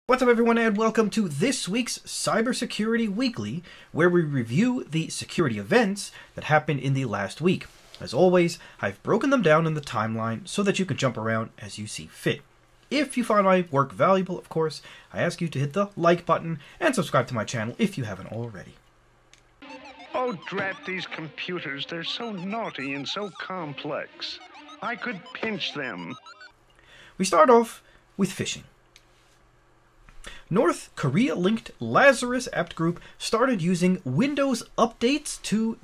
What's up everyone, and welcome to this week's Cybersecurity Weekly, where we review the security events that happened in the last week. As always, I've broken them down in the timeline so that you can jump around as you see fit. If you find my work valuable, of course, I ask you to hit the like button and subscribe to my channel if you haven't already. Oh, drat these computers. They're so naughty and so complex. I could pinch them. We start off with phishing. North Korea-linked Lazarus APT group started using Windows updates to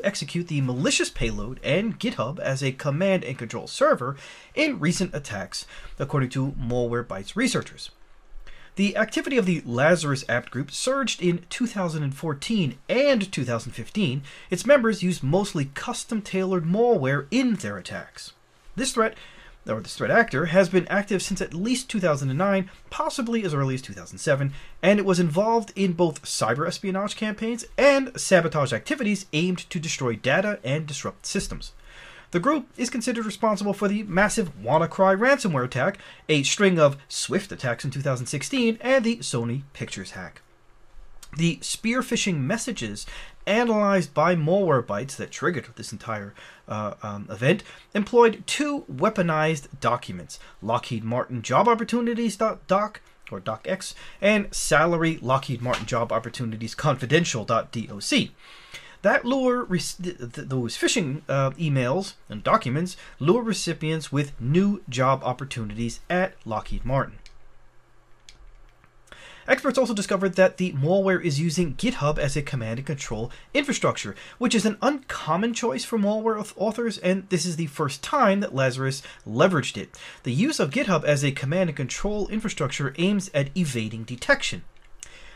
execute the malicious payload and GitHub as a command and control server in recent attacks, according to Malwarebytes researchers. The activity of the Lazarus APT group surged in 2014 and 2015. Its members used mostly custom-tailored malware in their attacks. This threat actor has been active since at least 2009, possibly as early as 2007, and it was involved in both cyber espionage campaigns and sabotage activities aimed to destroy data and disrupt systems. The group is considered responsible for the massive WannaCry ransomware attack, a string of Swift attacks in 2016, and the Sony Pictures hack. The spear phishing messages analyzed by Malwarebytes that triggered this entire event employed two weaponized documents: Lockheed Martin Job Opportunities.doc or docx and Salary Lockheed Martin Job Opportunities Confidential.doc. That those phishing emails and documents lure recipients with new job opportunities at Lockheed Martin. Experts also discovered that the malware is using GitHub as a command and control infrastructure, which is an uncommon choice for malware authors, and this is the first time that Lazarus leveraged it. The use of GitHub as a command and control infrastructure aims at evading detection.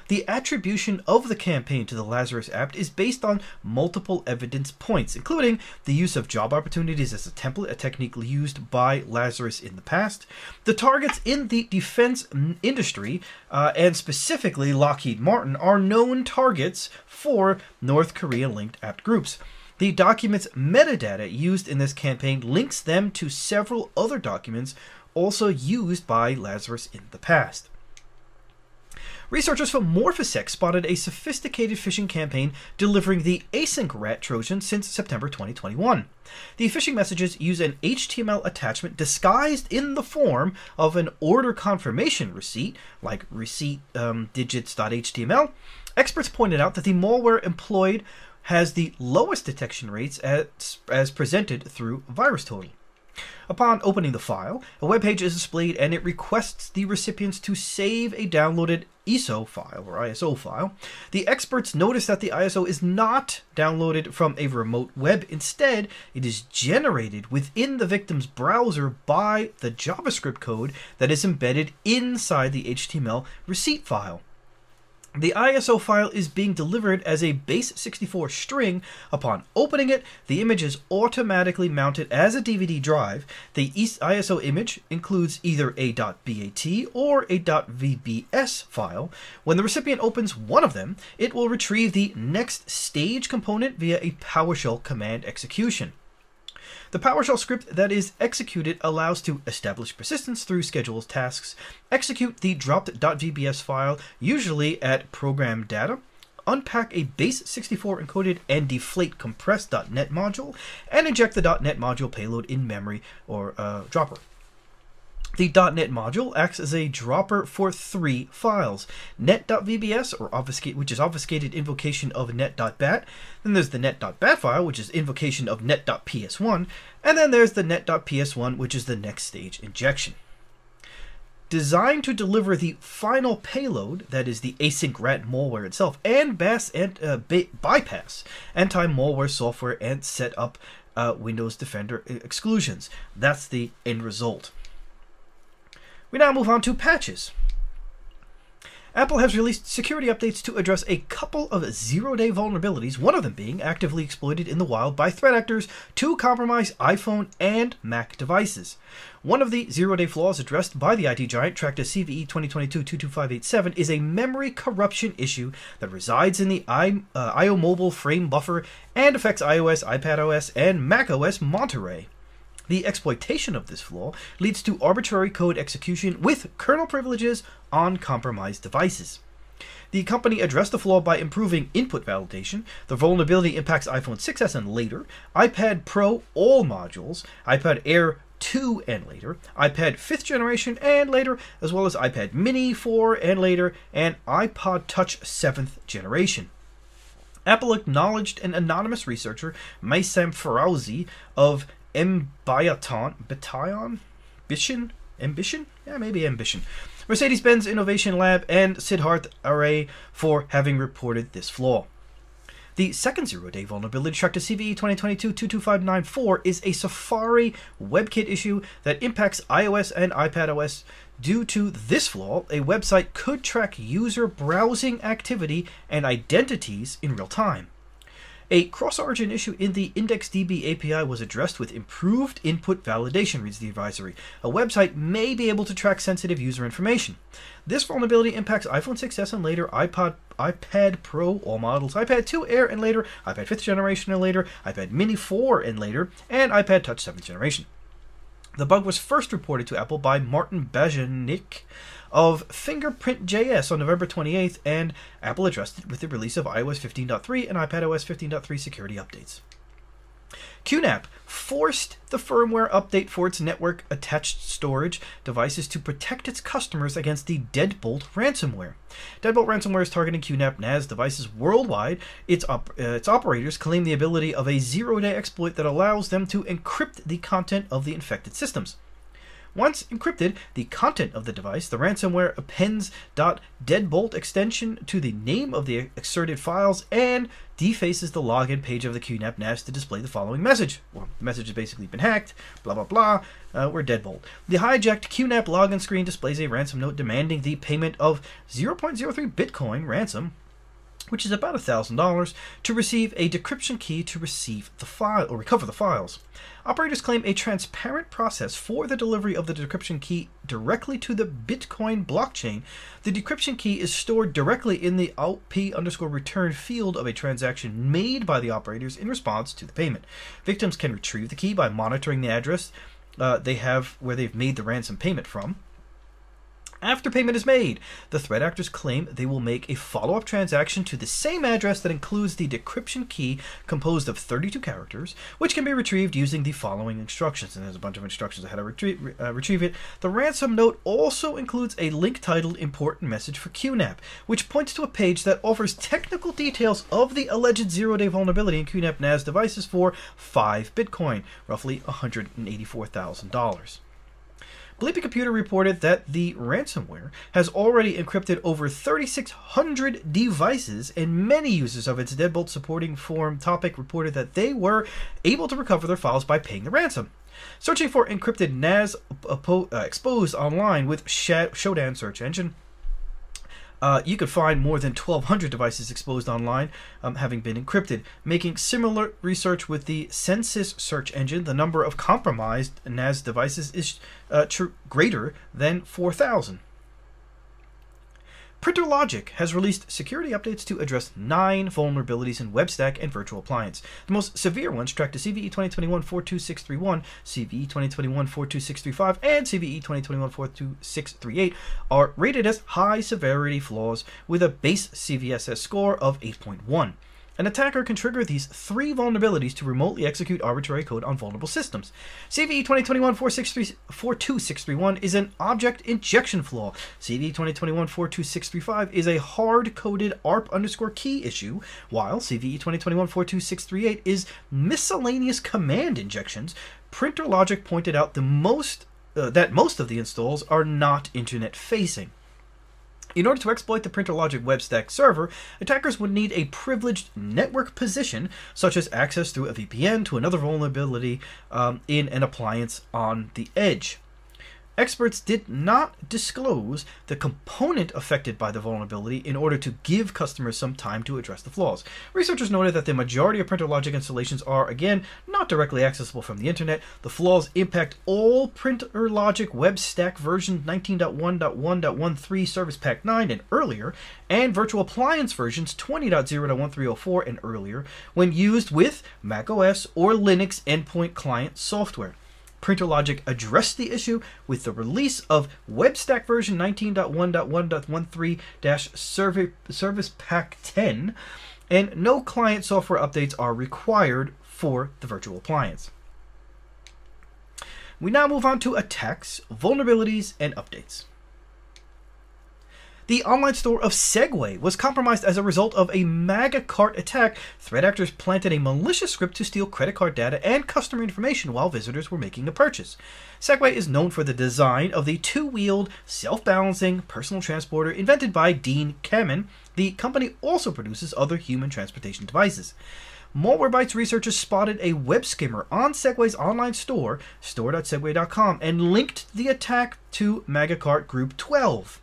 The attribution of the campaign to the Lazarus APT is based on multiple evidence points, including the use of job opportunities as a template, a technique used by Lazarus in the past, the targets in the defense industry, and specifically Lockheed Martin, are known targets for North Korea-linked APT groups. The document's metadata used in this campaign links them to several other documents also used by Lazarus in the past. Researchers from Morphisec spotted a sophisticated phishing campaign delivering the AsyncRAT Trojan since September 2021. The phishing messages use an HTML attachment disguised in the form of an order confirmation receipt, like receipt digits.html. Experts pointed out that the malware employed has the lowest detection rates as presented through VirusTotal. Upon opening the file, a web page is displayed and it requests the recipients to save a downloaded ISO file or ISO file. The experts notice that the ISO is not downloaded from a remote web. Instead, it is generated within the victim's browser by the JavaScript code that is embedded inside the HTML receipt file. The ISO file is being delivered as a base64 string. Upon opening it, the image is automatically mounted as a DVD drive. The ISO image includes either a .bat or a .vbs file. When the recipient opens one of them, it will retrieve the next stage component via a PowerShell command execution. The PowerShell script that is executed allows to establish persistence through scheduled tasks, execute the dropped.vbs file, usually at program data, unpack a base64 encoded and deflate compressed.net module, and inject the .net module payload in memory or dropper. The .NET module acts as a dropper for three files: net.vbs, which is obfuscated invocation of net.bat, then there's the net.bat file, which is invocation of net.ps1, and then there's the net.ps1, which is the next stage injection. Designed to deliver the final payload, that is the AsyncRAT malware itself, and bypass anti-malware software and set up Windows Defender exclusions. That's the end result. We now move on to patches. Apple has released security updates to address a couple of zero-day vulnerabilities, one of them being actively exploited in the wild by threat actors to compromise iPhone and Mac devices. One of the zero-day flaws addressed by the IT giant, tracked as CVE 2022-22587, is a memory corruption issue that resides in the IO Mobile frame buffer and affects iOS, iPadOS, and macOS Monterey. The exploitation of this flaw leads to arbitrary code execution with kernel privileges on compromised devices. The company addressed the flaw by improving input validation. The vulnerability impacts iPhone 6s and later, iPad Pro all modules, iPad Air 2 and later, iPad 5th generation and later, as well as iPad Mini 4 and later, and iPod Touch 7th generation. Apple acknowledged an anonymous researcher, Maysam Faraouzi of Ambition, Mercedes-Benz Innovation Lab, and Siddharth Array for having reported this flaw. The second zero-day vulnerability tracked to CVE 2022-22594 is a Safari WebKit issue that impacts iOS and iPadOS. Due to this flaw, a website could track user browsing activity and identities in real time. A cross-origin issue in the IndexedDB API was addressed with improved input validation, reads the advisory. A website may be able to track sensitive user information. This vulnerability impacts iPhone 6s and later, iPad Pro, all models, iPad 2 Air and later, iPad 5th generation and later, iPad Mini 4 and later, and iPad Touch 7th generation. The bug was first reported to Apple by Martin Bajanik of Fingerprint.js on November 28th, and Apple addressed it with the release of iOS 15.3 and iPadOS 15.3 security updates. QNAP forced the firmware update for its network-attached storage devices to protect its customers against the DeadBolt ransomware. DeadBolt ransomware is targeting QNAP NAS devices worldwide. Its operators claim the ability of a zero-day exploit that allows them to encrypt the content of the infected systems. Once encrypted, the content of the device, the ransomware appends .deadbolt extension to the name of the excerpted files and defaces the login page of the QNAP NAS to display the following message. Well, the message has basically been hacked, blah, blah, blah, we're deadbolt. The hijacked QNAP login screen displays a ransom note demanding the payment of 0.03 Bitcoin ransom, which is about $1,000, to receive a decryption key to receive the file or recover the files. Operators claim a transparent process for the delivery of the decryption key directly to the Bitcoin blockchain. The decryption key is stored directly in the OP_return field of a transaction made by the operators in response to the payment. Victims can retrieve the key by monitoring the address they have where they've made the ransom payment from. After payment is made, the threat actors claim they will make a follow-up transaction to the same address that includes the decryption key composed of 32 characters, which can be retrieved using the following instructions. And there's a bunch of instructions on how to retrieve it. The ransom note also includes a link titled Important Message for QNAP, which points to a page that offers technical details of the alleged zero-day vulnerability in QNAP NAS devices for 5 Bitcoin, roughly $184,000. Bleepy Computer reported that the ransomware has already encrypted over 3,600 devices, and many users of its Deadbolt supporting forum topic reported that they were able to recover their files by paying the ransom. Searching for encrypted NAS exposed online with Shodan search engine, you could find more than 1,200 devices exposed online having been encrypted. Making similar research with the Census search engine, the number of compromised NAS devices is greater than 4,000. PrinterLogic has released security updates to address 9 vulnerabilities in WebStack and Virtual Appliance. The most severe ones, tracked to CVE 2021-42631, CVE 2021-42635, and CVE 2021-42638, are rated as high-severity flaws with a base CVSS score of 8.1. An attacker can trigger these 3 vulnerabilities to remotely execute arbitrary code on vulnerable systems. CVE 2021-42631 is an object injection flaw. CVE 2021-42635 is a hard-coded ARP_key issue, while CVE 2021-42638 is miscellaneous command injections. PrinterLogic pointed out that most of the installs are not internet-facing. In order to exploit the PrinterLogic WebStack server, attackers would need a privileged network position, such as access through a VPN to another vulnerability in an appliance on the edge. Experts did not disclose the component affected by the vulnerability in order to give customers some time to address the flaws. Researchers noted that the majority of PrinterLogic installations are, again, not directly accessible from the internet. The flaws impact all PrinterLogic WebStack version 19.1.1.13 Service Pack 9 and earlier, and Virtual Appliance versions 20.0.1304 and earlier, when used with macOS or Linux endpoint client software. PrinterLogic addressed the issue with the release of WebStack version 19.1.1.13-Service Pack 10, and no client software updates are required for the virtual appliance. We now move on to attacks, vulnerabilities, and updates. The online store of Segway was compromised as a result of a Magecart attack. Threat actors planted a malicious script to steal credit card data and customer information while visitors were making a purchase. Segway is known for the design of the two-wheeled, self-balancing personal transporter invented by Dean Kamen. The company also produces other human transportation devices. Malwarebytes researchers spotted a web skimmer on Segway's online store, store.segway.com, and linked the attack to Magecart Group 12.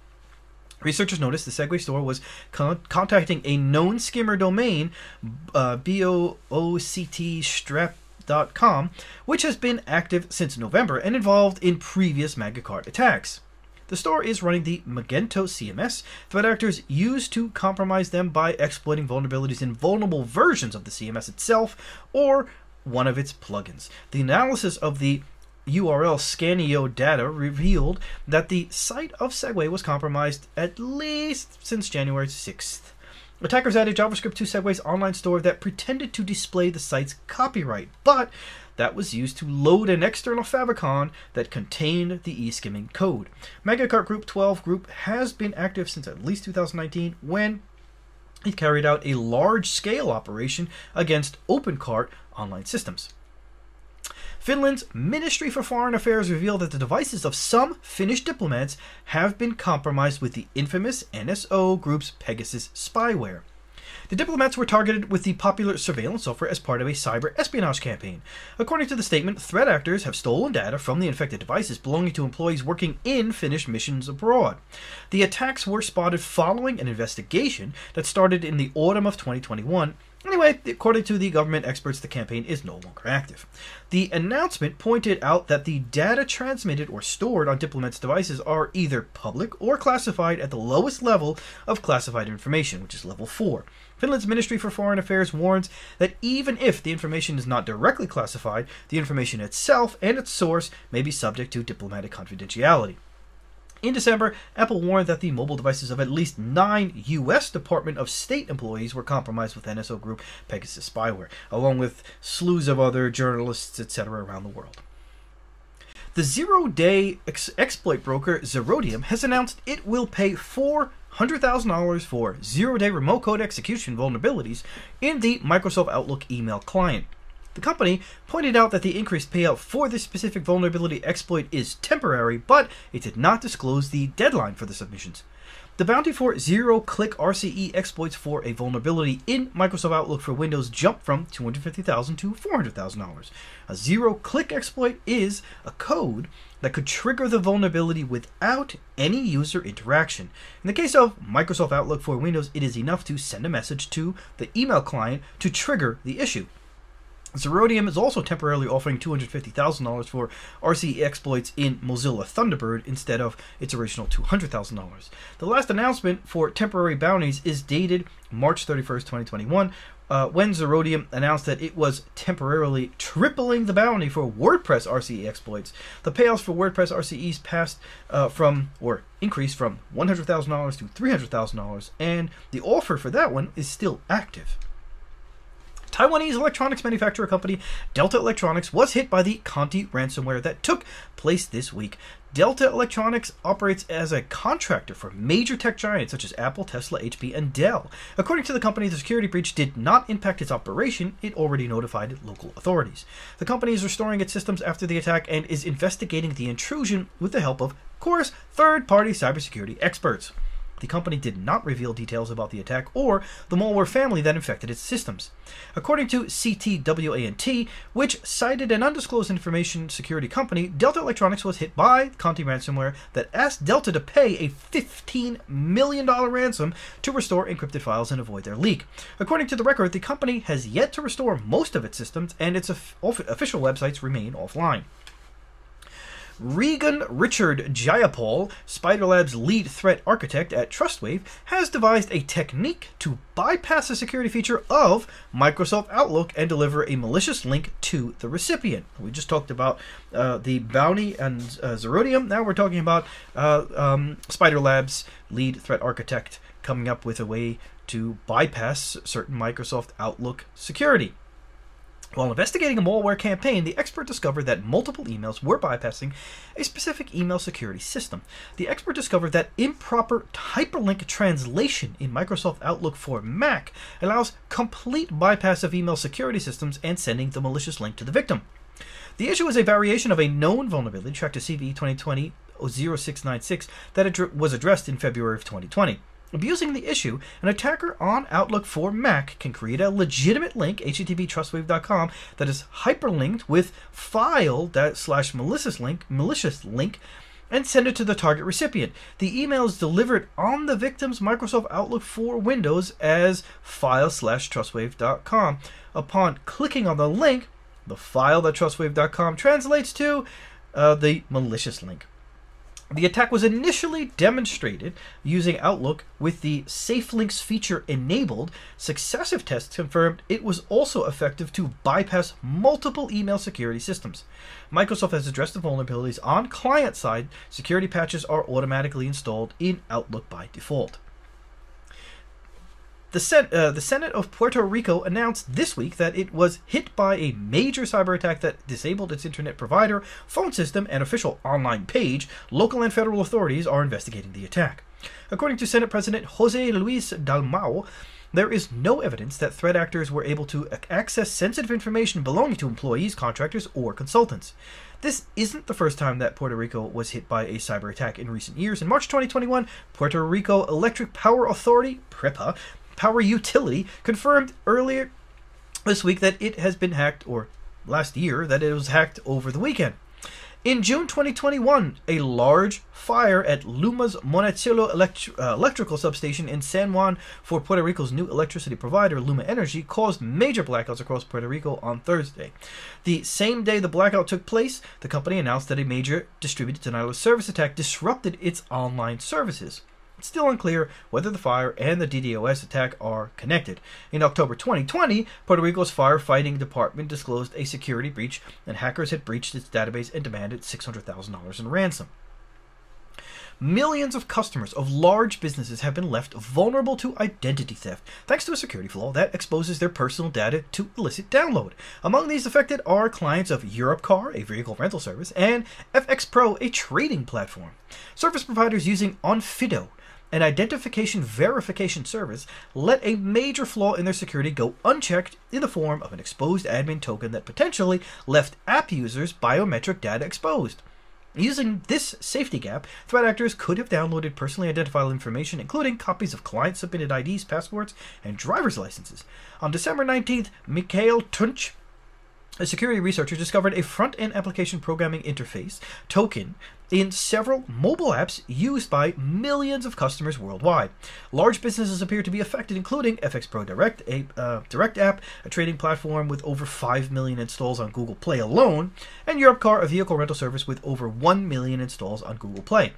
Researchers noticed the Segway store was contacting a known skimmer domain, boctstrap.com, which has been active since November and involved in previous Magecart attacks. The store is running the Magento CMS. Threat actors used to compromise them by exploiting vulnerabilities in vulnerable versions of the CMS itself or one of its plugins. The analysis of the URL Scanio data revealed that the site of Segway was compromised at least since January 6th. Attackers added JavaScript to Segway's online store that pretended to display the site's copyright, but that was used to load an external favicon that contained the e-skimming code. Magecart Group 12 group has been active since at least 2019 when it carried out a large-scale operation against OpenCart online systems. Finland's Ministry for Foreign Affairs revealed that the devices of some Finnish diplomats have been compromised with the infamous NSO group's Pegasus spyware. The diplomats were targeted with the popular surveillance software as part of a cyber espionage campaign. According to the statement, threat actors have stolen data from the infected devices belonging to employees working in Finnish missions abroad. The attacks were spotted following an investigation that started in the autumn of 2021. Anyway, according to the government experts, the campaign is no longer active. The announcement pointed out that the data transmitted or stored on diplomats' devices are either public or classified at the lowest level of classified information, which is level 4. Finland's Ministry for Foreign Affairs warns that even if the information is not directly classified, the information itself and its source may be subject to diplomatic confidentiality. In December, Apple warned that the mobile devices of at least 9 U.S. Department of State employees were compromised with NSO Group Pegasus spyware, along with slews of other journalists, etc. around the world. The zero-day exploit broker Zerodium has announced it will pay $400,000 for zero-day remote code execution vulnerabilities in the Microsoft Outlook email client. The company pointed out that the increased payout for this specific vulnerability exploit is temporary, but it did not disclose the deadline for the submissions. The bounty for zero-click RCE exploits for a vulnerability in Microsoft Outlook for Windows jumped from $250,000 to $400,000. A zero-click exploit is a code that could trigger the vulnerability without any user interaction. In the case of Microsoft Outlook for Windows, it is enough to send a message to the email client to trigger the issue. Zerodium is also temporarily offering $250,000 for RCE exploits in Mozilla Thunderbird instead of its original $200,000. The last announcement for temporary bounties is dated March 31st, 2021, when Zerodium announced that it was temporarily tripling the bounty for WordPress RCE exploits. The payouts for WordPress RCEs increased from $100,000 to $300,000, and the offer for that one is still active. Taiwanese electronics manufacturer company Delta Electronics was hit by the Conti ransomware that took place this week. Delta Electronics operates as a contractor for major tech giants such as Apple, Tesla, HP, and Dell. According to the company, the security breach did not impact its operation. It already notified local authorities. The company is restoring its systems after the attack and is investigating the intrusion with the help of course, third-party cybersecurity experts. The company did not reveal details about the attack or the malware family that infected its systems. According to CTWANT, which cited an undisclosed information security company, Delta Electronics was hit by Conti ransomware that asked Delta to pay a $15 million ransom to restore encrypted files and avoid their leak. According to the record, the company has yet to restore most of its systems, and its official websites remain offline. Regan Richard Jayapal, Spider Lab's lead threat architect at Trustwave, has devised a technique to bypass the security feature of Microsoft Outlook and deliver a malicious link to the recipient. We just talked about the bounty and Zerodium. Now we're talking about Spider Lab's lead threat architect coming up with a way to bypass certain Microsoft Outlook security. While investigating a malware campaign, the expert discovered that multiple emails were bypassing a specific email security system. The expert discovered that improper hyperlink translation in Microsoft Outlook for Mac allows complete bypass of email security systems and sending the malicious link to the victim. The issue is a variation of a known vulnerability tracked to CVE 2020-0696 that was addressed in February of 2020. Abusing the issue, an attacker on Outlook for Mac can create a legitimate link, http://trustwave.com, that is hyperlinked with file/malicious link, and send it to the target recipient. The email is delivered on the victim's Microsoft Outlook for Windows as file/trustwave.com. Upon clicking on the link, the file.trustwave.com translates to the malicious link. The attack was initially demonstrated using Outlook with the Safe Links feature enabled. Successive tests confirmed it was also effective to bypass multiple email security systems. Microsoft has addressed the vulnerabilities on client side. Security patches are automatically installed in Outlook by default. The Senate of Puerto Rico announced this week that it was hit by a major cyber attack that disabled its internet provider, phone system, and official online page. Local and federal authorities are investigating the attack. According to Senate President Jose Luis Dalmau, there is no evidence that threat actors were able to access sensitive information belonging to employees, contractors, or consultants. This isn't the first time that Puerto Rico was hit by a cyber attack in recent years. In March 2021, Puerto Rico Electric Power Authority, PREPA, power utility, confirmed earlier this week that it has been hacked, or last year, that it was hacked over the weekend. In June 2021, a large fire at Luma's Monticello electrical substation in San Juan for Puerto Rico's new electricity provider, Luma Energy, caused major blackouts across Puerto Rico on Thursday. The same day the blackout took place, the company announced that a major distributed denial of service attack disrupted its online services. It's still unclear whether the fire and the DDoS attack are connected. In October 2020, Puerto Rico's firefighting department disclosed a security breach, and hackers had breached its database and demanded $600,000 in ransom. Millions of customers of large businesses have been left vulnerable to identity theft, thanks to a security flaw that exposes their personal data to illicit download. Among these affected are clients of Europcar, a vehicle rental service, and FX Pro, a trading platform. Service providers using Onfido, an identification verification service, let a major flaw in their security go unchecked in the form of an exposed admin token that potentially left app users' biometric data exposed. Using this safety gap, threat actors could have downloaded personally identifiable information, including copies of client-submitted IDs, passports, and driver's licenses. On December 19th, Mikhail Tunch, a security researcher, discovered a front-end application programming interface token in several mobile apps used by millions of customers worldwide. Large businesses appear to be affected, including FX Pro Direct, a direct app, a trading platform with over 5 million installs on Google Play alone, and Europcar, a vehicle rental service with over 1 million installs on Google Play.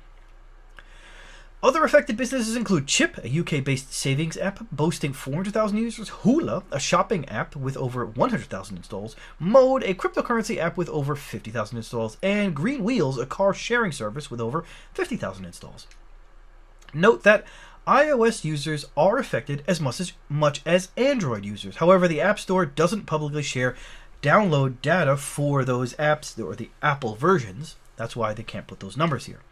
Other affected businesses include Chip, a UK-based savings app boasting 400,000 users, Hula, a shopping app with over 100,000 installs, Mode, a cryptocurrency app with over 50,000 installs, and Green Wheels, a car-sharing service with over 50,000 installs. Note that iOS users are affected as much as Android users. However, the App Store doesn't publicly share download data for those apps, or the Apple versions. That's why they can't put those numbers here.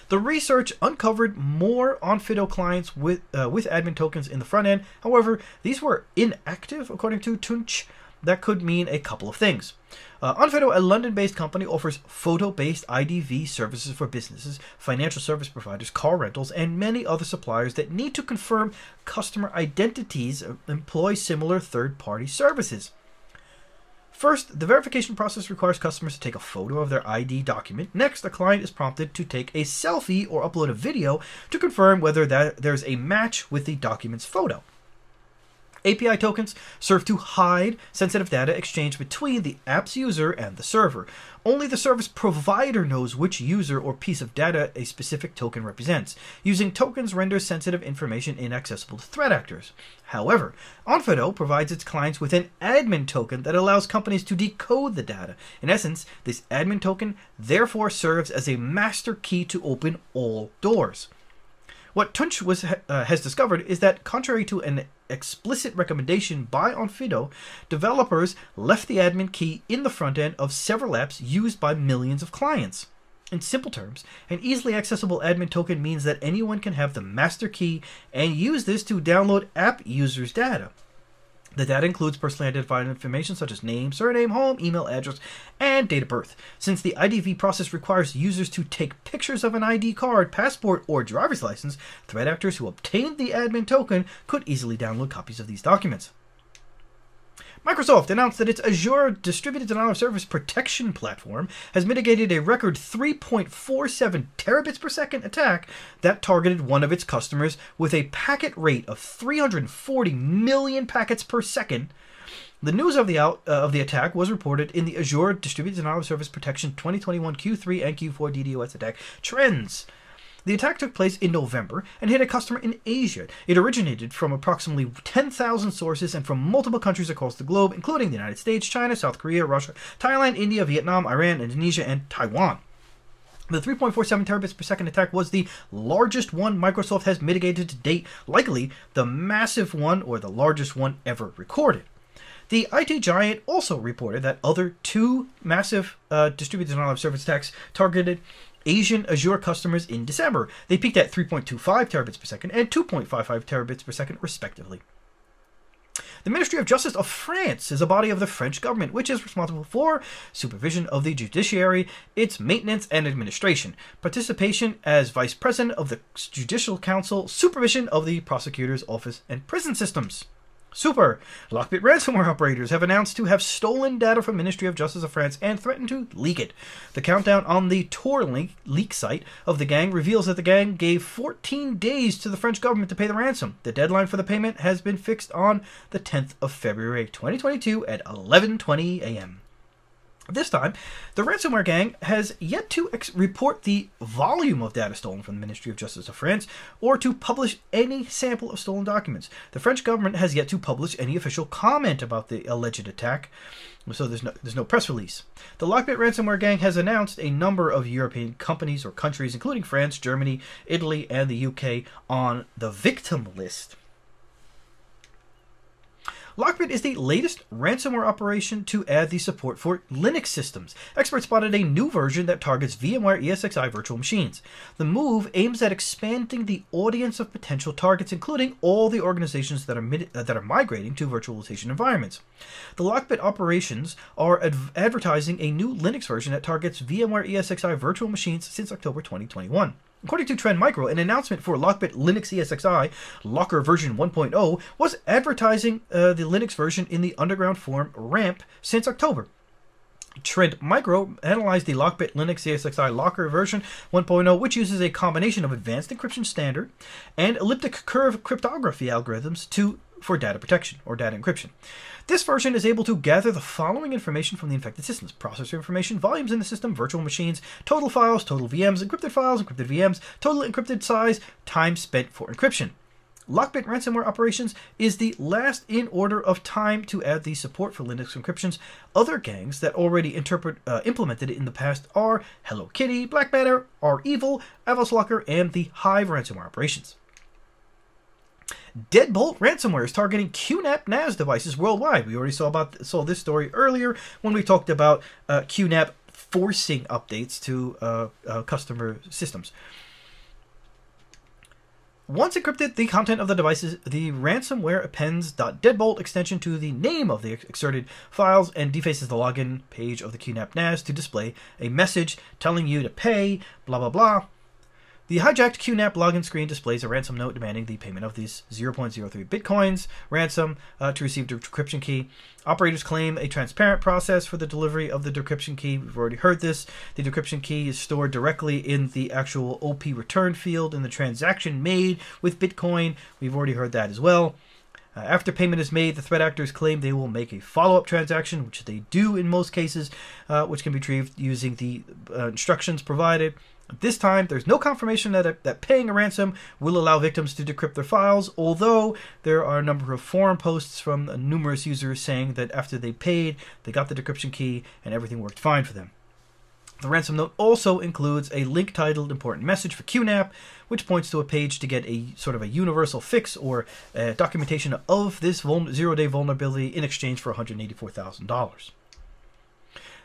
The research uncovered more Onfido clients with admin tokens in the front end. However, these were inactive, according to Tunch. That could mean a couple of things. Onfido, a London-based company, offers photo-based IDV services for businesses, financial service providers, car rentals, and many other suppliers that need to confirm customer identities employ similar third-party services. First, the verification process requires customers to take a photo of their ID document. Next, the client is prompted to take a selfie or upload a video to confirm whether there's a match with the document's photo. API tokens serve to hide sensitive data exchanged between the app's user and the server. Only the service provider knows which user or piece of data a specific token represents. Using tokens renders sensitive information inaccessible to threat actors. However, Onfido provides its clients with an admin token that allows companies to decode the data. In essence, this admin token therefore serves as a master key to open all doors. What Tunch has discovered is that, contrary to an explicit recommendation by Onfido, developers left the admin key in the front end of several apps used by millions of clients. In simple terms, an easily accessible admin token means that anyone can have the master key and use this to download app users' data. The data includes personally identified information such as name, surname, home, email address, and date of birth. Since the IDV process requires users to take pictures of an ID card, passport, or driver's license, threat actors who obtained the admin token could easily download copies of these documents. Microsoft announced that its Azure Distributed Denial of Service Protection platform has mitigated a record 3.47 terabits per second attack that targeted one of its customers with a packet rate of 340 million packets per second. The news of the attack was reported in the Azure Distributed Denial of Service Protection 2021 Q3 and Q4 DDoS attack trends. The attack took place in November and hit a customer in Asia. It originated from approximately 10,000 sources and from multiple countries across the globe, including the United States, China, South Korea, Russia, Thailand, India, Vietnam, Iran, Indonesia, and Taiwan. The 3.47 terabits per second attack was the largest one Microsoft has mitigated to date, likely the massive one or the largest one ever recorded. The IT giant also reported that other two massive distributed denial of service attacks targeted Asian Azure customers in December. They peaked at 3.25 terabits per second and 2.55 terabits per second, respectively. The Ministry of Justice of France is a body of the French government which is responsible for supervision of the judiciary, its maintenance and administration, participation as vice president of the Judicial Council, supervision of the prosecutor's office, and prison systems. Super! Lockbit ransomware operators have announced to have stolen data from Ministry of Justice of France and threatened to leak it. The countdown on the Tor leak site of the gang reveals that the gang gave 14 days to the French government to pay the ransom. The deadline for the payment has been fixed on the 10th of February 2022 at 11:20 a.m. This time, the ransomware gang has yet to report the volume of data stolen from the Ministry of Justice of France or to publish any sample of stolen documents. The French government has yet to publish any official comment about the alleged attack, so there's no press release. The Lockbit ransomware gang has announced a number of European companies or countries, including France, Germany, Italy, and the UK, on the victim list. Lockbit is the latest ransomware operation to add the support for Linux systems. Experts spotted a new version that targets VMware ESXi virtual machines. The move aims at expanding the audience of potential targets, including all the organizations that are migrating to virtualization environments. The Lockbit operations are advertising a new Linux version that targets VMware ESXi virtual machines since October 2021. According to Trend Micro, an announcement for Lockbit Linux ESXi Locker version 1.0 was advertising the Linux version in the underground forum RAMP since October. Trend Micro analyzed the Lockbit Linux ESXi Locker version 1.0, which uses a combination of advanced encryption standard and elliptic curve cryptography algorithms for data protection or data encryption. This version is able to gather the following information from the infected systems: processor information, volumes in the system, virtual machines, total files, total VMs, encrypted files, encrypted VMs, total encrypted size, time spent for encryption. Lockbit ransomware operations is the last in order of time to add the support for Linux encryptions. Other gangs that already implemented it in the past are Hello Kitty, Black Banner, REvil, Avoslocker, and the Hive ransomware operations. DeadBolt ransomware is targeting QNAP NAS devices worldwide. We already saw this story earlier when we talked about QNAP forcing updates to customer systems. Once encrypted the content of the devices, the ransomware appends .deadbolt extension to the name of the exerted files and defaces the login page of the QNAP NAS to display a message telling you to pay, blah blah blah. The hijacked QNAP login screen displays a ransom note demanding the payment of these 0.03 bitcoins ransom to receive the decryption key. Operators claim a transparent process for the delivery of the decryption key. We've already heard this. The decryption key is stored directly in the actual OP return field in the transaction made with Bitcoin. We've already heard that as well. After payment is made, the threat actors claim they will make a follow-up transaction, which they do in most cases, which can be retrieved using the instructions provided. At this time, there's no confirmation that paying a ransom will allow victims to decrypt their files, although there are a number of forum posts from numerous users saying that after they paid, they got the decryption key and everything worked fine for them. The ransom note also includes a link titled Important Message for QNAP, which points to a page to get a sort of a universal fix or documentation of this zero-day vulnerability in exchange for $184,000.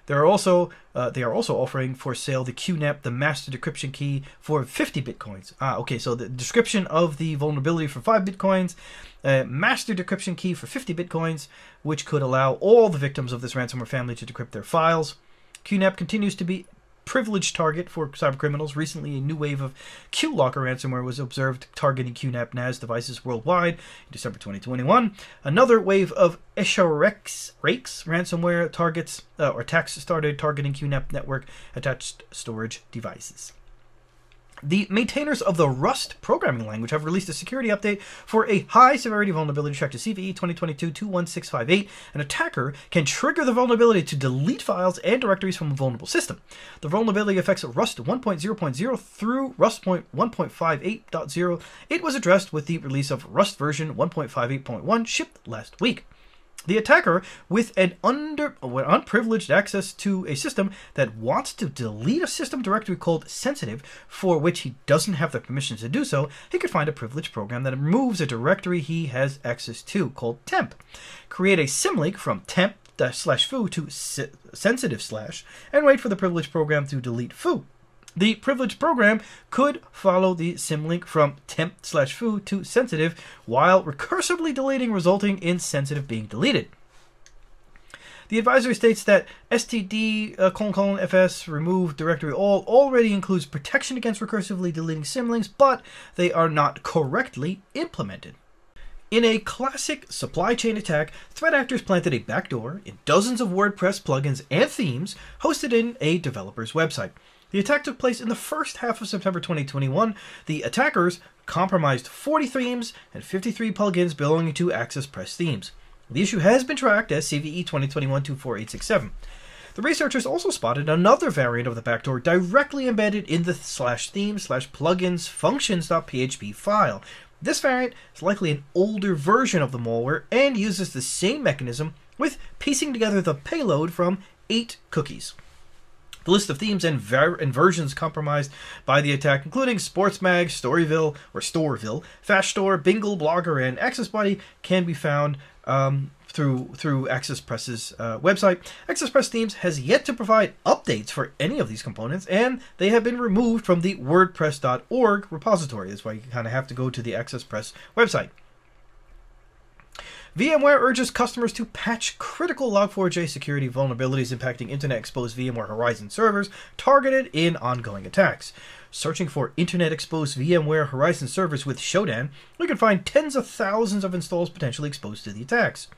They are also offering for sale the QNAP, the master decryption key, for 50 bitcoins. Okay, so the description of the vulnerability for 5 bitcoins, master decryption key for 50 bitcoins, which could allow all the victims of this ransomware family to decrypt their files. QNAP continues to be privileged target for cybercriminals. Recently, a new wave of QLocker ransomware was observed targeting QNAP NAS devices worldwide in December 2021. Another wave of AsyncRAT ransomware targets or attacks started targeting QNAP network attached storage devices. The maintainers of the Rust programming language have released a security update for a high-severity vulnerability tracked to CVE 2022-21658. An attacker can trigger the vulnerability to delete files and directories from a vulnerable system. The vulnerability affects Rust 1.0.0 through Rust 1.58.0. It was addressed with the release of Rust version 1.58.1 shipped last week. The attacker, with an unprivileged access to a system that wants to delete a system directory called sensitive, for which he doesn't have the permissions to do so, he could find a privileged program that removes a directory he has access to, called temp. Create a symlink from temp/foo to sensitive/ and wait for the privileged program to delete foo. The privileged program could follow the symlink from temp/foo to sensitive while recursively deleting, resulting in sensitive being deleted. The advisory states that std:/fs remove directory all already includes protection against recursively deleting symlinks, but they are not correctly implemented. In a classic supply chain attack, threat actors planted a backdoor in dozens of WordPress plugins and themes hosted in a developer's website. The attack took place in the first half of September 2021. The attackers compromised 40 themes and 53 plugins belonging to AccessPress themes. The issue has been tracked as CVE 2021-24867. The researchers also spotted another variant of the backdoor directly embedded in the /theme/plugins functions.php file. This variant is likely an older version of the malware and uses the same mechanism, with piecing together the payload from 8 cookies. The list of themes and versions compromised by the attack, including SportsMag, Storyville, FastStore, Bingle, Blogger, and AccessBuddy, can be found through AccessPress's website. AccessPress Themes has yet to provide updates for any of these components, and they have been removed from the WordPress.org repository. That's why you kind of have to go to the AccessPress website. VMware urges customers to patch critical Log4j security vulnerabilities impacting Internet-exposed VMware Horizon servers targeted in ongoing attacks. Searching for Internet-exposed VMware Horizon servers with Shodan, we can find tens of thousands of installs potentially exposed to the attacks.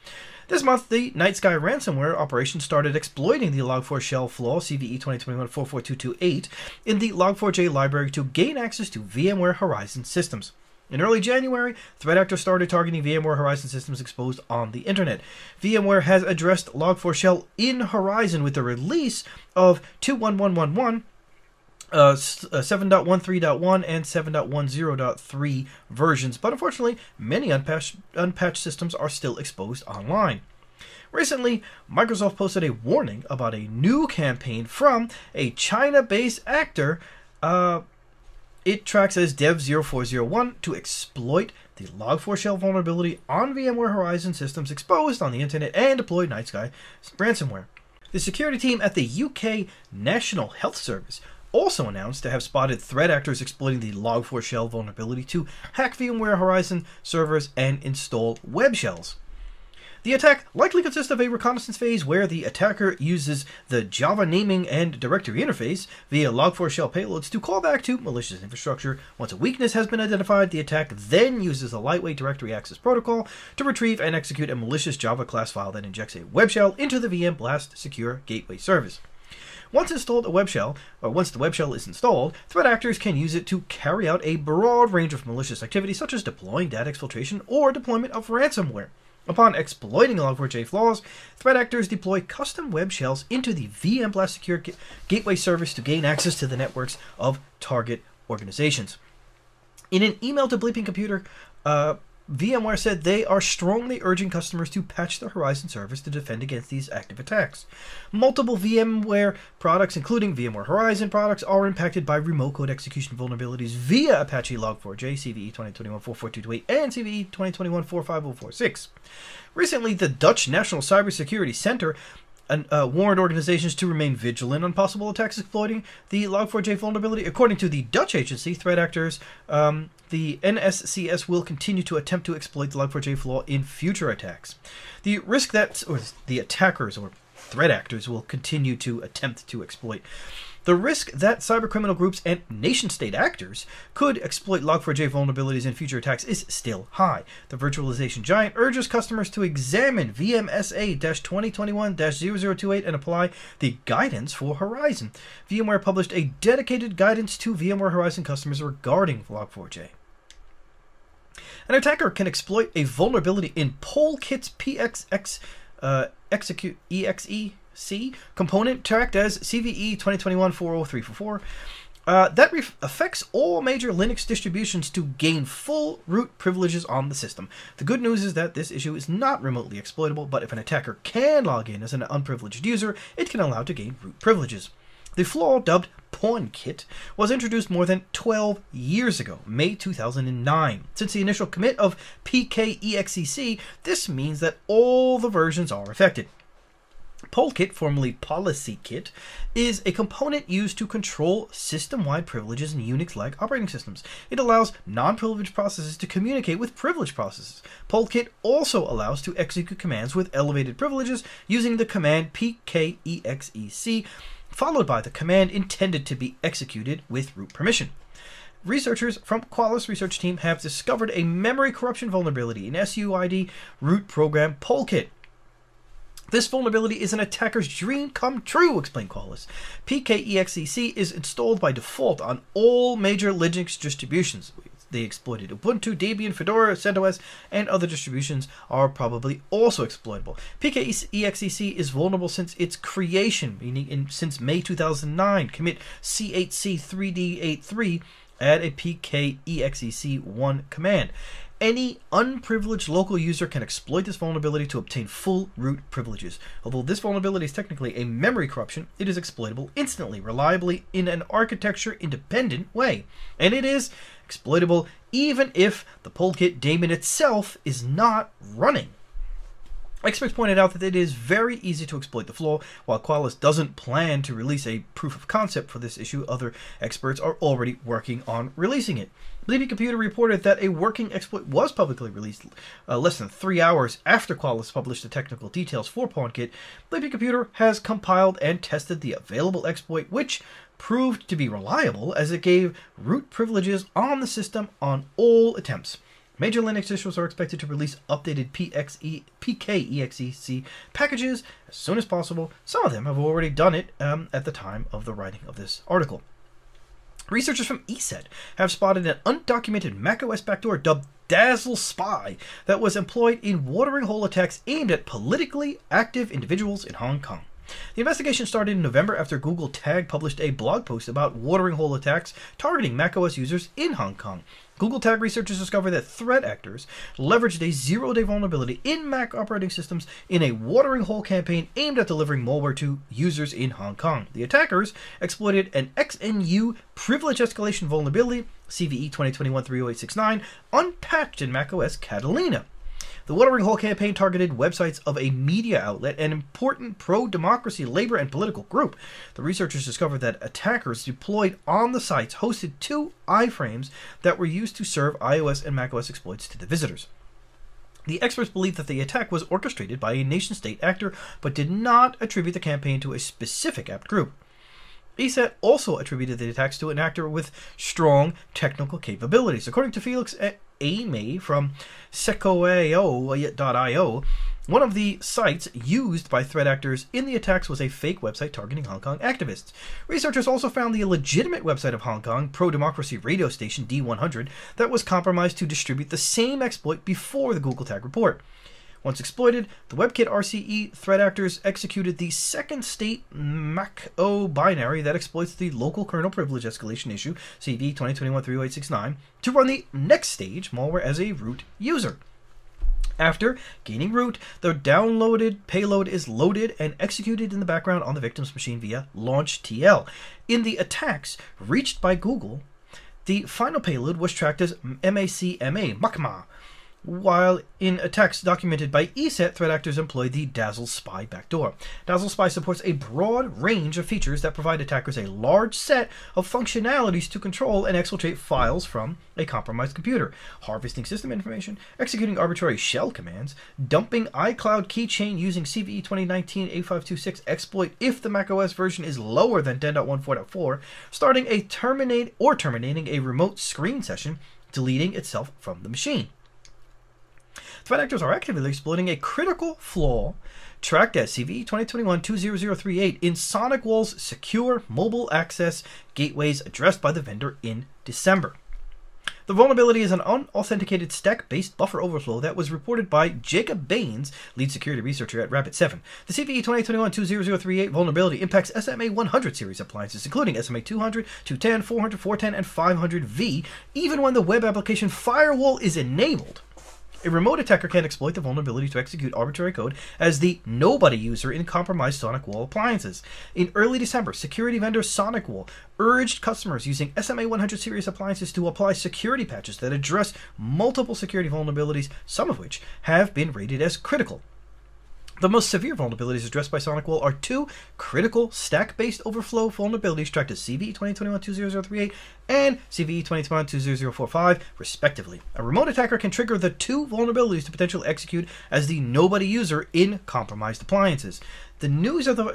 This month, the Night Sky ransomware operation started exploiting the Log4Shell flaw CVE 2021-44228 in the Log4j library to gain access to VMware Horizon systems. In early January, threat actors started targeting VMware Horizon systems exposed on the internet. VMware has addressed Log4Shell in Horizon with the release of 2.1111, 7.13.1, and 7.10.3 versions, but unfortunately, many unpatched systems are still exposed online. Recently, Microsoft posted a warning about a new campaign from a China-based actor. It tracks as dev0401 to exploit the Log4Shell vulnerability on VMware Horizon systems exposed on the internet and deploy Night Sky ransomware. The security team at the UK National Health Service also announced to have spotted threat actors exploiting the Log4Shell vulnerability to hack VMware Horizon servers and install web shells. The attack likely consists of a reconnaissance phase where the attacker uses the Java naming and directory interface via Log4Shell payloads to call back to malicious infrastructure. Once a weakness has been identified, the attack then uses a lightweight directory access protocol to retrieve and execute a malicious Java class file that injects a web shell into the VM Blast Secure Gateway service. Once installed a web shell, or once the web shell is installed, threat actors can use it to carry out a broad range of malicious activities such as deploying data exfiltration or deployment of ransomware. Upon exploiting Log4j flaws, threat actors deploy custom web shells into the VMblast secure gateway service to gain access to the networks of target organizations. In an email to Bleeping Computer, VMware said they are strongly urging customers to patch their Horizon service to defend against these active attacks. Multiple VMware products, including VMware Horizon products, are impacted by remote code execution vulnerabilities via Apache Log4j, CVE 2021-44228, and CVE 2021-45046. Recently, the Dutch National Cybersecurity Center warned organizations to remain vigilant on possible attacks exploiting the Log4j vulnerability. According to the Dutch agency, threat actors, the NSCS will continue to attempt to exploit the Log4j flaw in future attacks. The risk that the attackers or threat actors will continue to attempt to exploit. The risk that cybercriminal groups and nation-state actors could exploit Log4j vulnerabilities in future attacks is still high. The virtualization giant urges customers to examine VMSA-2021-0028 and apply the guidance for Horizon. VMware published a dedicated guidance to VMware Horizon customers regarding Log4j. An attacker can exploit a vulnerability in PolKit's PXX execute EXE component tracked as CVE 2021-40344 that affects all major Linux distributions to gain full root privileges on the system. The good news is that this issue is not remotely exploitable, but if an attacker can log in as an unprivileged user, it can allow to gain root privileges. The flaw, dubbed PwnKit, was introduced more than 12 years ago, May 2009. Since the initial commit of PKEXEC, this means that all the versions are affected. PolKit, formerly PolicyKit, is a component used to control system-wide privileges in Unix-like operating systems. It allows non-privileged processes to communicate with privileged processes. PolKit also allows to execute commands with elevated privileges using the command PKEXEC, followed by the command intended to be executed with root permission. Researchers from Qualys research team have discovered a memory corruption vulnerability in SUID root program PolKit. This vulnerability is an attacker's dream come true, explained Qualys. PKEXEC is installed by default on all major Linux distributions. They exploited Ubuntu, Debian, Fedora, CentOS, and other distributions are probably also exploitable. PKEXEC is vulnerable since its creation, meaning since May 2009. Commit C8C3D83, add a PKEXEC1 command. Any unprivileged local user can exploit this vulnerability to obtain full root privileges. Although this vulnerability is technically a memory corruption, it is exploitable instantly, reliably, in an architecture-independent way. And it is exploitable even if the PolKit daemon itself is not running. Experts pointed out that it is very easy to exploit the flaw. While Qualys doesn't plan to release a proof of concept for this issue, other experts are already working on releasing it. Bleeping Computer reported that a working exploit was publicly released less than 3 hours after Qualys published the technical details for PwnKit. Bleeping Computer has compiled and tested the available exploit, which proved to be reliable as it gave root privileges on the system on all attempts. Major Linux distros are expected to release updated PKEXEC packages as soon as possible. Some of them have already done it at the time of the writing of this article. Researchers from ESET have spotted an undocumented macOS backdoor dubbed Dazzle Spy that was employed in watering hole attacks aimed at politically active individuals in Hong Kong. The investigation started in November after Google Tag published a blog post about watering hole attacks targeting macOS users in Hong Kong. Google Tag researchers discovered that threat actors leveraged a zero-day vulnerability in Mac operating systems in a watering hole campaign aimed at delivering malware to users in Hong Kong. The attackers exploited an XNU privilege escalation vulnerability, CVE 2021-30869, unpatched in macOS Catalina. The watering hole campaign targeted websites of a media outlet, an important pro-democracy labor and political group. The researchers discovered that attackers deployed on the sites hosted 2 iframes that were used to serve iOS and macOS exploits to the visitors. The experts believe that the attack was orchestrated by a nation-state actor, but did not attribute the campaign to a specific apt group. ESET also attributed the attacks to an actor with strong technical capabilities. According to Felix Amy from Segway.io, One of the sites used by threat actors in the attacks was a fake website targeting Hong Kong activists. Researchers also found the legitimate website of Hong Kong pro-democracy radio station D100 that was compromised to distribute the same exploit before the Google tag report. Once exploited, the WebKit RCE threat actors executed the second state MAC-O binary that exploits the local kernel privilege escalation issue, CV 2021-30869, to run the next stage malware as a root user. After gaining root, the downloaded payload is loaded and executed in the background on the victim's machine via launchtl. In the attacks reached by Google, the final payload was tracked as MACMA, while in attacks documented by ESET, threat actors employed the Dazzle Spy backdoor. Dazzle Spy supports a broad range of features that provide attackers a large set of functionalities to control and exfiltrate files from a compromised computer, harvesting system information, executing arbitrary shell commands, dumping iCloud keychain using CVE 2019-8526 exploit if the macOS version is lower than 10.14.4, starting a terminating a remote screen session, deleting itself from the machine. Threat actors are actively exploiting a critical flaw tracked as CVE 2021-20038 in SonicWall's secure mobile access gateways addressed by the vendor in December. The vulnerability is an unauthenticated stack-based buffer overflow that was reported by Jacob Baines, lead security researcher at Rapid7. The CVE 2021-20038 vulnerability impacts SMA 100 series appliances, including SMA 200, 210, 400, 410, and 500V, even when the web application firewall is enabled. A remote attacker can exploit the vulnerability to execute arbitrary code as the nobody user in compromised SonicWall appliances. In early December, security vendor SonicWall urged customers using SMA 100 series appliances to apply security patches that address multiple security vulnerabilities, some of which have been rated as critical. The most severe vulnerabilities addressed by SonicWall are two critical stack-based overflow vulnerabilities tracked as CVE 2021-20038 and CVE 2021-20045, respectively. A remote attacker can trigger the two vulnerabilities to potentially execute as the nobody user in compromised appliances. The news of the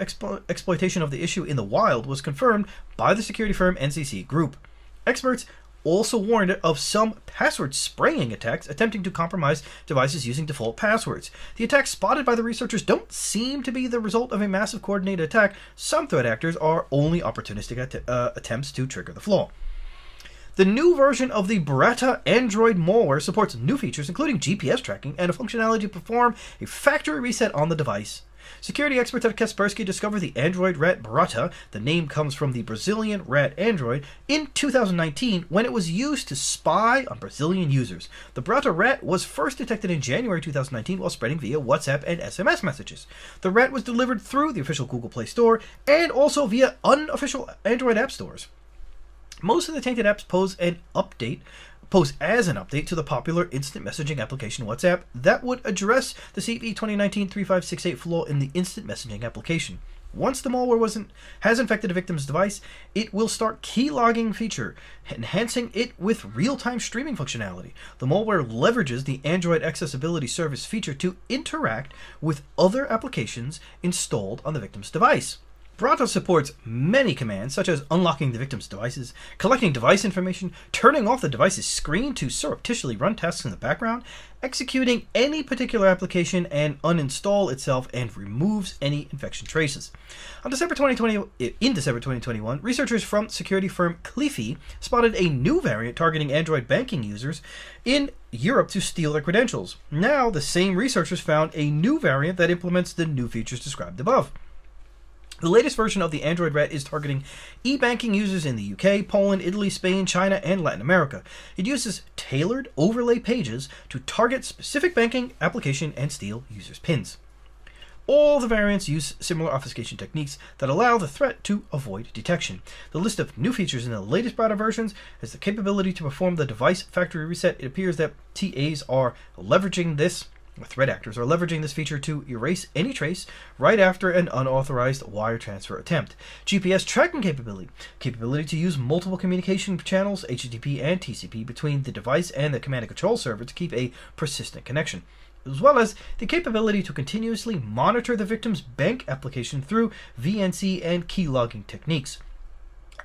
exploitation of the issue in the wild was confirmed by the security firm NCC Group. Experts also warned of some password spraying attacks attempting to compromise devices using default passwords. The attacks spotted by the researchers don't seem to be the result of a massive coordinated attack. Some threat actors are only opportunistic attempts to trigger the flaw. The new version of the Bretta Android malware supports new features, including GPS tracking and a functionality to perform a factory reset on the device. Security experts at Kaspersky discovered the Android rat Bretta, the name comes from the Brazilian rat Android, in 2019 when it was used to spy on Brazilian users. The Bretta rat was first detected in January 2019 while spreading via WhatsApp and SMS messages. The rat was delivered through the official Google Play Store and also via unofficial Android app stores. Most of the tainted apps pose as an update to the popular instant messaging application WhatsApp that would address the CVE 2019-3568 flaw in the instant messaging application. Once the malware has infected a victim's device, it will start keylogging feature, enhancing it with real-time streaming functionality. The malware leverages the Android Accessibility Service feature to interact with other applications installed on the victim's device. Bretta supports many commands such as unlocking the victim's devices, collecting device information, turning off the device's screen to surreptitiously run tasks in the background, executing any particular application and uninstall itself, and removes any infection traces. In December 2021, researchers from security firm Cliffy spotted a new variant targeting Android banking users in Europe to steal their credentials. Now, the same researchers found a new variant that implements the new features described above. The latest version of the Android rat is targeting e-banking users in the UK, Poland, Italy, Spain, China, and Latin America. It uses tailored overlay pages to target specific banking application and steal users' PINs. All the variants use similar obfuscation techniques that allow the threat to avoid detection. The list of new features in the latest Bretta versions has the capability to perform the device factory reset. It appears that threat actors are leveraging this feature to erase any trace right after an unauthorized wire transfer attempt. GPS tracking capability to use multiple communication channels, HTTP and TCP, between the device and the command and control server to keep a persistent connection, as well as the capability to continuously monitor the victim's bank application through VNC and keylogging techniques.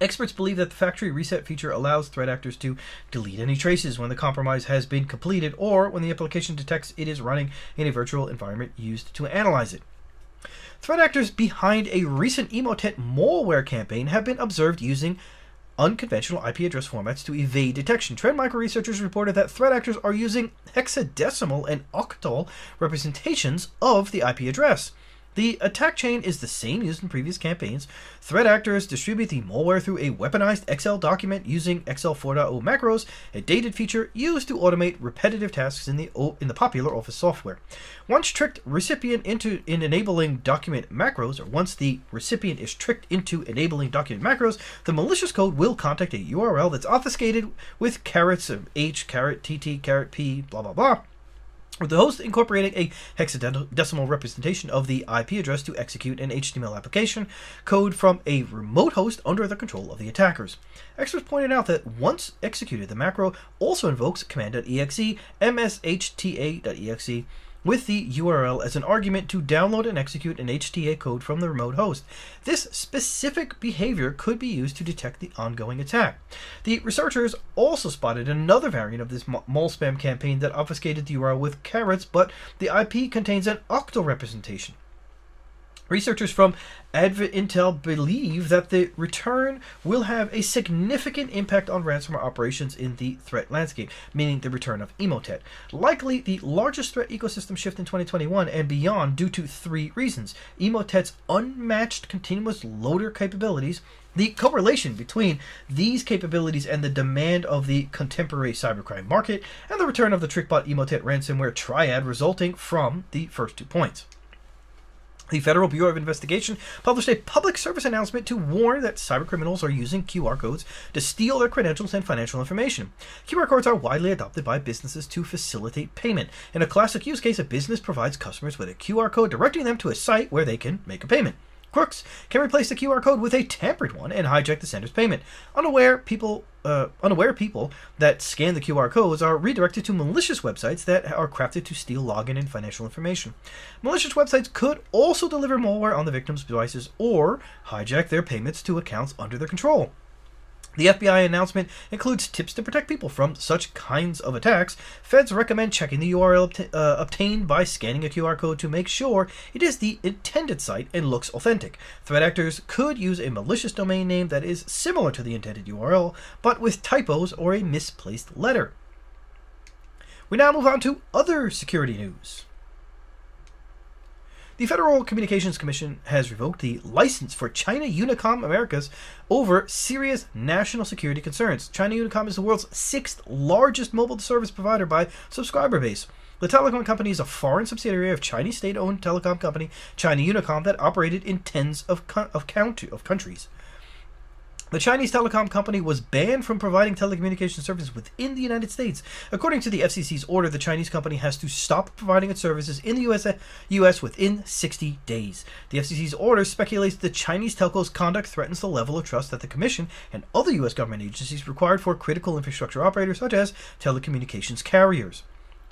Experts believe that the factory reset feature allows threat actors to delete any traces when the compromise has been completed or when the application detects it is running in a virtual environment used to analyze it. Threat actors behind a recent Emotet malware campaign have been observed using unconventional IP address formats to evade detection. Trend Micro researchers reported that threat actors are using hexadecimal and octal representations of the IP address. The attack chain is the same used in previous campaigns. Threat actors distribute the malware through a weaponized Excel document using Excel 4.0 macros, a dated feature used to automate repetitive tasks in the popular Office software. Once the recipient is tricked into enabling document macros, the malicious code will contact a URL that's obfuscated with carets of H, caret, TT, caret, P, blah, blah, blah, with the host incorporating a hexadecimal representation of the IP address to execute an HTML application code from a remote host under the control of the attackers. Experts pointed out that once executed, the macro also invokes command.exe, mshta.exe, with the URL as an argument to download and execute an HTA code from the remote host. This specific behavior could be used to detect the ongoing attack. The researchers also spotted another variant of this mol spam campaign that obfuscated the URL with carets, but the IP contains an octal representation. Researchers from Intel believe that the return will have a significant impact on ransomware operations in the threat landscape, meaning the return of Emotet. Likely the largest threat ecosystem shift in 2021 and beyond due to three reasons: Emotet's unmatched continuous loader capabilities, the correlation between these capabilities and the demand of the contemporary cybercrime market, and the return of the TrickBot Emotet ransomware triad resulting from the first 2 points. The Federal Bureau of Investigation published a public service announcement to warn that cybercriminals are using QR codes to steal their credentials and financial information. QR codes are widely adopted by businesses to facilitate payment. In a classic use case, a business provides customers with a QR code directing them to a site where they can make a payment. Crooks can replace the QR code with a tampered one and hijack the sender's payment. Unaware people that scan the QR codes are redirected to malicious websites that are crafted to steal login and financial information. Malicious websites could also deliver malware on the victim's devices or hijack their payments to accounts under their control. The FBI announcement includes tips to protect people from such kinds of attacks. Feds recommend checking the URL obtained by scanning a QR code to make sure it is the intended site and looks authentic. Threat actors could use a malicious domain name that is similar to the intended URL, but with typos or a misplaced letter. We now move on to other security news. The Federal Communications Commission has revoked the license for China Unicom Americas over serious national security concerns. China Unicom is the world's 6th largest mobile service provider by subscriber base. The telecom company is a foreign subsidiary of Chinese state-owned telecom company China Unicom that operated in tens of countries. The Chinese telecom company was banned from providing telecommunications services within the United States. According to the FCC's order, the Chinese company has to stop providing its services in the U.S. within 60 days. The FCC's order speculates that Chinese telco's conduct threatens the level of trust that the Commission and other U.S. government agencies required for critical infrastructure operators such as telecommunications carriers.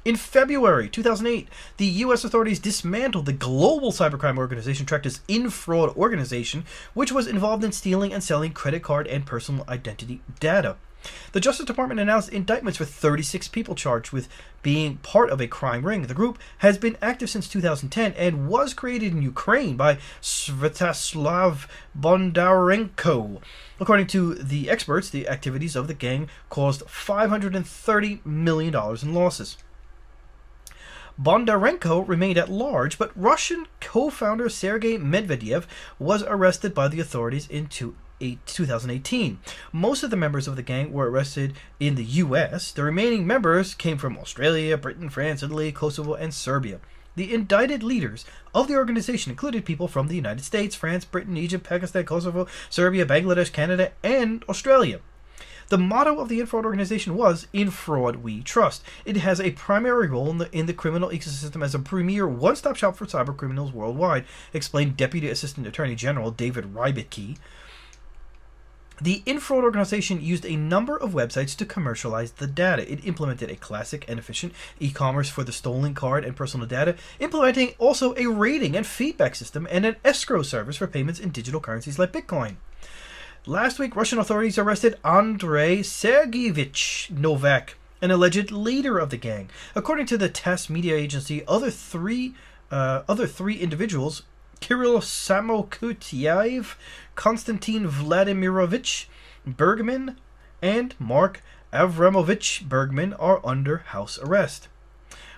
In February 2008, the U.S. authorities dismantled the global cybercrime organization tracked as InFraud organization, which was involved in stealing and selling credit card and personal identity data. The Justice Department announced indictments for 36 people charged with being part of a crime ring. The group has been active since 2010 and was created in Ukraine by Svyatoslav Bondarenko. According to the experts, the activities of the gang caused $530 million in losses. Bondarenko remained at large, but Russian co-founder Sergei Medvedev was arrested by the authorities in 2018. Most of the members of the gang were arrested in the U.S. The remaining members came from Australia, Britain, France, Italy, Kosovo, and Serbia. The indicted leaders of the organization included people from the United States, France, Britain, Egypt, Pakistan, Kosovo, Serbia, Bangladesh, Canada, and Australia. The motto of the InFraud organization was, "In fraud we trust." It has a primary role in the criminal ecosystem as a premier one-stop shop for cyber criminals worldwide, explained Deputy Assistant Attorney General David Rybicki. The InFraud organization used a number of websites to commercialize the data. It implemented a classic and efficient e-commerce for the stolen card and personal data, implementing also a rating and feedback system and an escrow service for payments in digital currencies like Bitcoin. Last week, Russian authorities arrested Andrei Sergeyevich Novak, an alleged leader of the gang. According to the TASS media agency, other three individuals, Kirill Samokutyaev, Konstantin Vladimirovich Bergman, and Mark Avramovich Bergman, are under house arrest.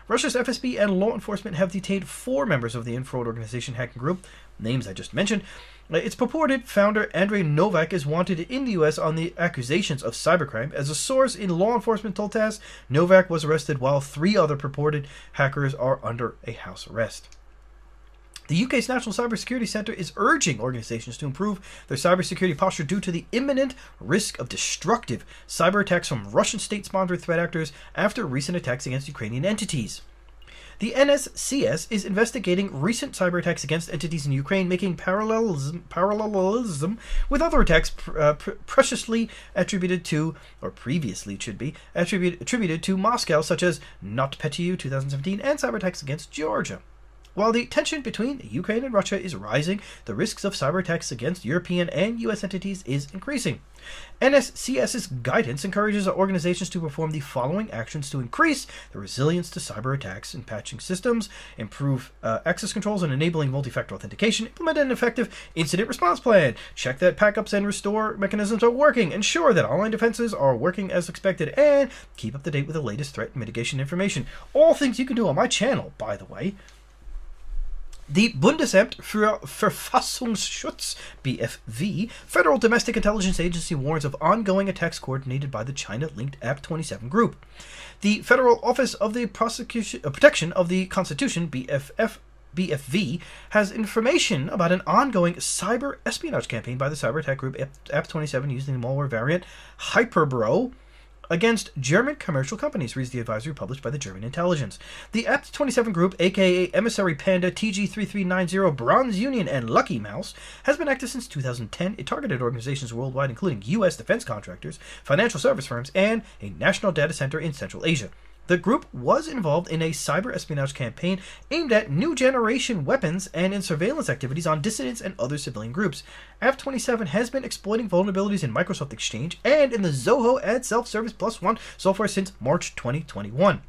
Russia's FSB and law enforcement have detained 4 members of the in-fraud organization hacking group, names I just mentioned. Its purported founder, Andrei Novak, is wanted in the U.S. on the accusations of cybercrime. As a source in law enforcement told TASS, Novak was arrested while 3 other purported hackers are under a house arrest. The UK's National Cybersecurity Centre is urging organizations to improve their cybersecurity posture due to the imminent risk of destructive cyber attacks from Russian state-sponsored threat actors after recent attacks against Ukrainian entities. The NSCS is investigating recent cyber attacks against entities in Ukraine, making parallelism with other attacks previously attributed to Moscow, such as NotPetya 2017 and cyber attacks against Georgia. While the tension between Ukraine and Russia is rising, the risks of cyber attacks against European and U.S. entities is increasing. NSCS's guidance encourages organizations to perform the following actions to increase the resilience to cyber attacks: in patching systems, improve access controls and enabling multi-factor authentication, implement an effective incident response plan, check that backups and restore mechanisms are working, ensure that online defenses are working as expected, and keep up to date with the latest threat mitigation information. All things you can do on my channel, by the way. The Bundesamt für Verfassungsschutz, BFV, Federal Domestic Intelligence Agency, warns of ongoing attacks coordinated by the China-linked APT27 group. The Federal Office of the Protection of the Constitution, BFV, has information about an ongoing cyber espionage campaign by the cyberattack group APT27 using the malware variant Hyperbro against German commercial companies, reads the advisory published by the German intelligence. The APT27 group, aka Emissary Panda, TG3390, Bronze Union, and Lucky Mouse, has been active since 2010. It targeted organizations worldwide, including U.S. defense contractors, financial service firms, and a national data center in Central Asia. The group was involved in a cyber espionage campaign aimed at new generation weapons and in surveillance activities on dissidents and other civilian groups. APT27 has been exploiting vulnerabilities in Microsoft Exchange and in the Zoho Ad Self-Service Plus One software since March 2021.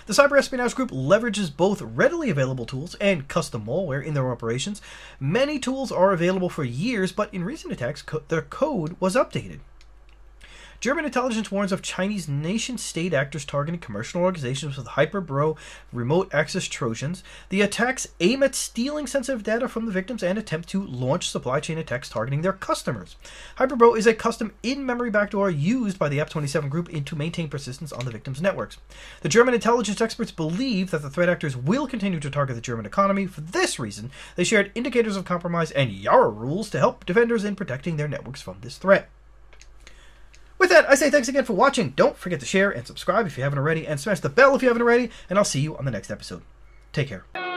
The cyber espionage group leverages both readily available tools and custom malware in their operations. Many tools are available for years, but in recent attacks, their code was updated. German intelligence warns of Chinese nation-state actors targeting commercial organizations with Hyperbro remote access Trojans. The attacks aim at stealing sensitive data from the victims and attempt to launch supply chain attacks targeting their customers. Hyperbro is a custom in-memory backdoor used by the APT27 group to maintain persistence on the victims' networks. The German intelligence experts believe that the threat actors will continue to target the German economy. For this reason, they shared indicators of compromise and Yara rules to help defenders in protecting their networks from this threat. With that, I say thanks again for watching. Don't forget to share and subscribe if you haven't already, and smash the bell if you haven't already, and I'll see you on the next episode. Take care.